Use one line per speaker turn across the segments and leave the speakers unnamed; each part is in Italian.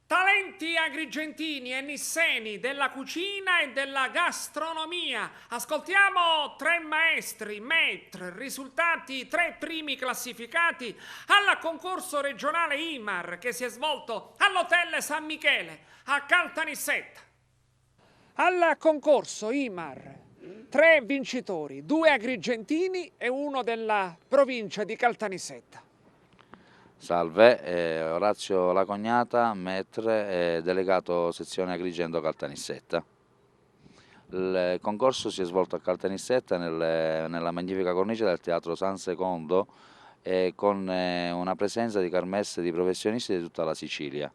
Talenti agrigentini e nisseni della cucina e della gastronomia. Ascoltiamo tre maestri, maître, risultati tre primi classificati al concorso regionale IMAR che si è svolto all'Hotel San Michele a Caltanissetta. Al concorso IMAR, tre vincitori, due agrigentini e uno della provincia di Caltanissetta.
Salve, Orazio Lacognata, maître, delegato sezione Agrigento Caltanissetta. Il concorso si è svolto a Caltanissetta nella magnifica cornice del Teatro San Secondo con una presenza di kermesse di professionisti di tutta la Sicilia,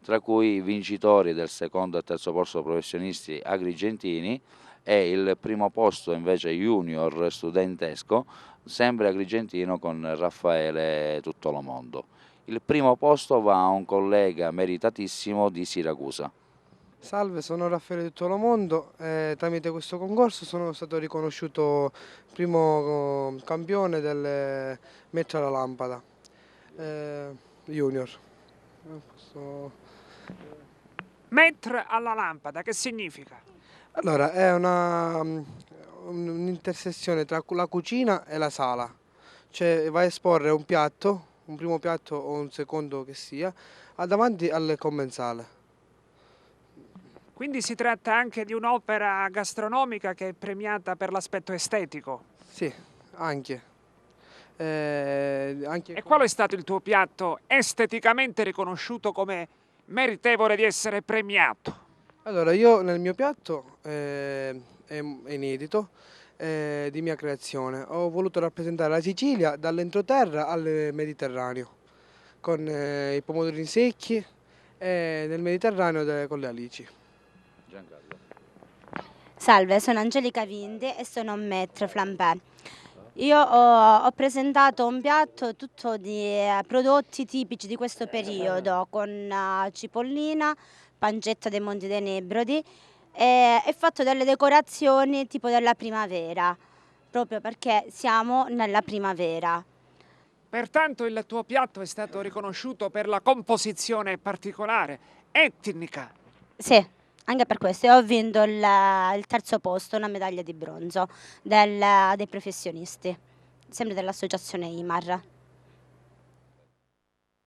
tra cui i vincitori del secondo e terzo posto professionisti agrigentini e il primo posto invece junior studentesco, sempre agrigentino con Raffaele Tuttolomondo. Il primo posto va a un collega meritatissimo di Siracusa.
Salve, sono Raffaele Tuttolomondo e tramite questo concorso sono stato riconosciuto primo campione del Metro alla Lampada Junior.
Maître alla lampada, che significa?
Allora, è un'intersezione tra la cucina e la sala, cioè vai a esporre un piatto, un primo piatto o un secondo che sia, davanti al commensale.
Quindi si tratta anche di un'opera gastronomica che è premiata per l'aspetto estetico.
Sì, anche.
E qual è stato il tuo piatto esteticamente riconosciuto come meritevole di essere premiato?
Allora, io nel mio piatto è inedito, di mia creazione. Ho voluto rappresentare la Sicilia dall'entroterra al Mediterraneo, con i pomodorini secchi e nel Mediterraneo con le alici.
Giancarlo.
Salve, sono Angelica Vindi e sono un maître flambé. Io ho presentato un piatto tutto di prodotti tipici di questo periodo, con cipollina, pancetta dei Monti dei Nebrodi e fatto delle decorazioni tipo della primavera, proprio perché siamo nella primavera.
Pertanto il tuo piatto è stato riconosciuto per la composizione particolare, etnica.
Sì, anche per questo ho vinto il terzo posto, una medaglia di bronzo dei professionisti, sempre dell'associazione IMAR.